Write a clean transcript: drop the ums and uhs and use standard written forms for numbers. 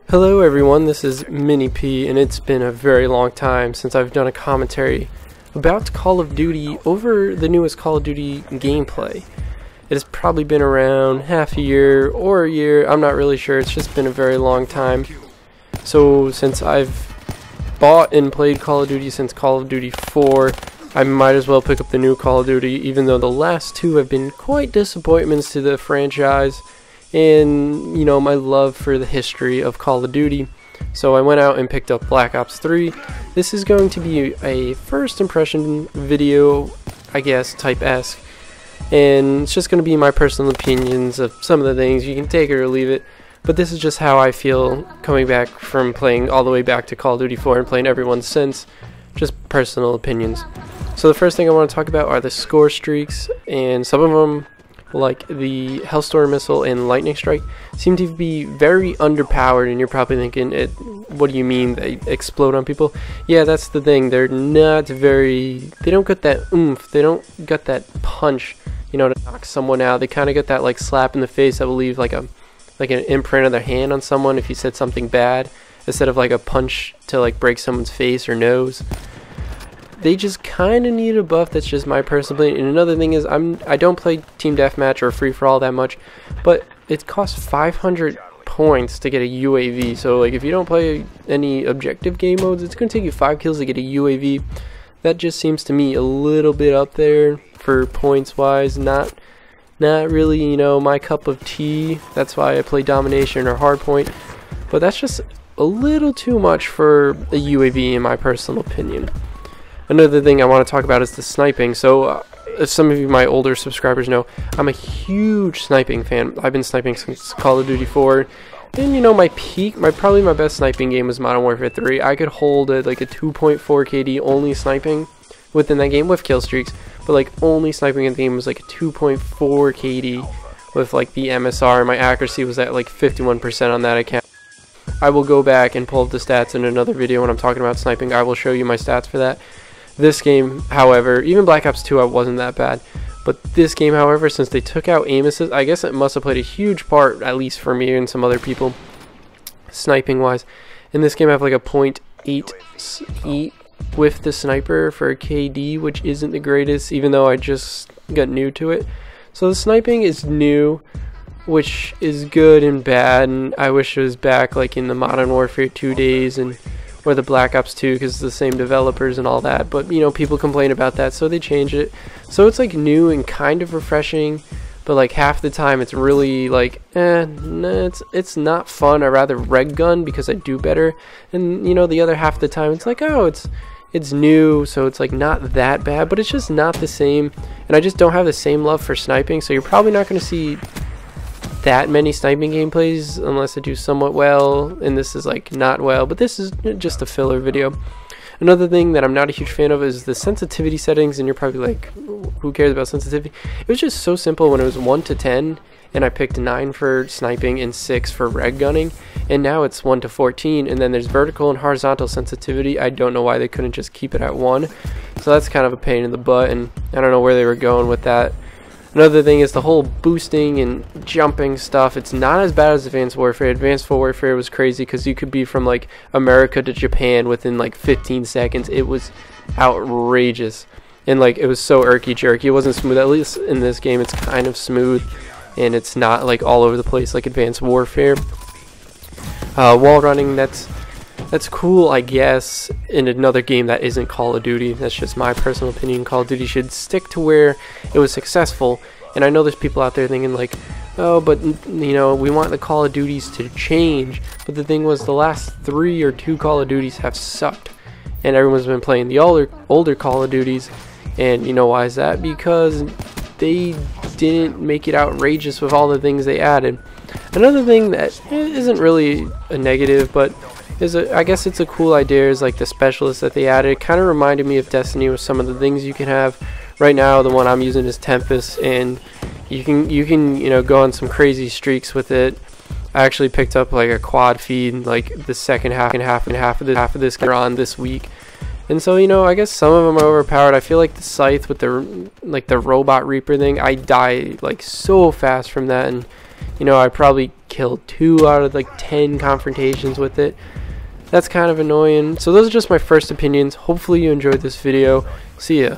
Hello everyone, this is Mini P, and it's been a very long time since I've done a commentary about Call of Duty over the newest Call of Duty gameplay. It has probably been around half a year or a year, I'm not really sure, it's just been a very long time. So since I've bought and played Call of Duty since Call of Duty 4, I might as well pick up the new Call of Duty, even though the last two have been quite disappointments to the franchise. And, you know, my love for the history of Call of Duty. So I went out and picked up Black Ops 3. This is going to be a first impression video, I guess, type-esque. And it's just going to be my personal opinions of some of the things. You can take it or leave it. But this is just how I feel coming back from playing all the way back to Call of Duty 4 and playing everyone since. Just personal opinions. So the first thing I want to talk about are the score streaks. And some of them, like the Hellstorm Missile and Lightning Strike, seem to be very underpowered, and you're probably thinking, what do you mean they explode on people? Yeah, that's the thing, they're not very, they don't get that oomph, they don't get that punch, you know, to knock someone out. They kind of get that like slap in the face that will leave like an imprint of their hand on someone if you said something bad, instead of like a punch to like break someone's face or nose. They just kind of need a buff. That's just my personal opinion. And another thing is, I don't play team deathmatch or free for all that much, but it costs 500 points to get a UAV. So like if you don't play any objective game modes, it's going to take you 5 kills to get a UAV. That just seems to me a little bit up there for points wise. Not really, you know, my cup of tea. That's why I play domination or hardpoint. But that's just a little too much for a UAV in my personal opinion. Another thing I want to talk about is the sniping. So, as some of you, my older subscribers know, I'm a huge sniping fan. I've been sniping since Call of Duty 4. And, you know, my peak, probably my best sniping game was Modern Warfare 3. I could hold like a 2.4 KD only sniping within that game with kill streaks. But, like, only sniping in the game was like a 2.4 KD with, like, the MSR. And my accuracy was at, like, 51% on that account. I will go back and pull up the stats in another video when I'm talking about sniping. I will show you my stats for that. This game, however, even Black Ops 2 I wasn't that bad, but this game, however, since they took out aim assist, I guess it must have played a huge part, at least for me and some other people, sniping wise. In this game I have like a 0.88 with the sniper for a KD, which isn't the greatest, even though I just got new to it. So the sniping is new, which is good and bad, and I wish it was back like in the Modern Warfare 2 days and or the Black Ops 2, because it's the same developers and all that, but you know, people complain about that, so they change it. So it's like new and kind of refreshing, but like half the time it's really like it's not fun. I rather reg gun because I do better, and you know, the other half of the time it's like, oh, it's new, so it's like not that bad, but it's just not the same. And I just don't have the same love for sniping, so you're probably not going to see that many sniping gameplays unless I do somewhat well, and this is like not well, but this is just a filler video. Another thing that I'm not a huge fan of is the sensitivity settings, and you're probably like, who cares about sensitivity? It was just so simple when it was 1 to 10 and I picked 9 for sniping and 6 for reg gunning, and now it's 1 to 14, and then there's vertical and horizontal sensitivity. I don't know why they couldn't just keep it at 1, so that's kind of a pain in the butt, and I don't know where they were going with that. Another thing is the whole boosting and jumping stuff. It's not as bad as Advanced Warfare. Advanced Warfare was crazy because you could be from like America to Japan within like 15 seconds. It was outrageous. And like it was so irky jerky. It wasn't smooth. At least in this game it's kind of smooth. And it's not like all over the place like Advanced Warfare. Wall running, that's cool, I guess, in another game that isn't Call of Duty. That's just my personal opinion. Call of Duty should stick to where it was successful. And I know there's people out there thinking like, oh, but you know, we want the Call of Duties to change. But the thing was, the last 3 or 2 Call of Duties have sucked, and everyone's been playing the older Call of Duties. And you know why is that? Because they didn't make it outrageous with all the things they added. Another thing that isn't really a negative, but I guess it's a cool idea, is like the specialists that they added. It kind of reminded me of Destiny with some of the things you can have. Right now the one I'm using is Tempest, and you can you know, go on some crazy streaks with it. I actually picked up like a quad feed like the second half of this on this week. And so, you know, I guess some of them are overpowered. I feel like the Scythe with the robot Reaper thing, I die like so fast from that, and You know, I probably killed 2 out of like 10 confrontations with it. That's kind of annoying. So those are just my first opinions. Hopefully you enjoyed this video. See ya.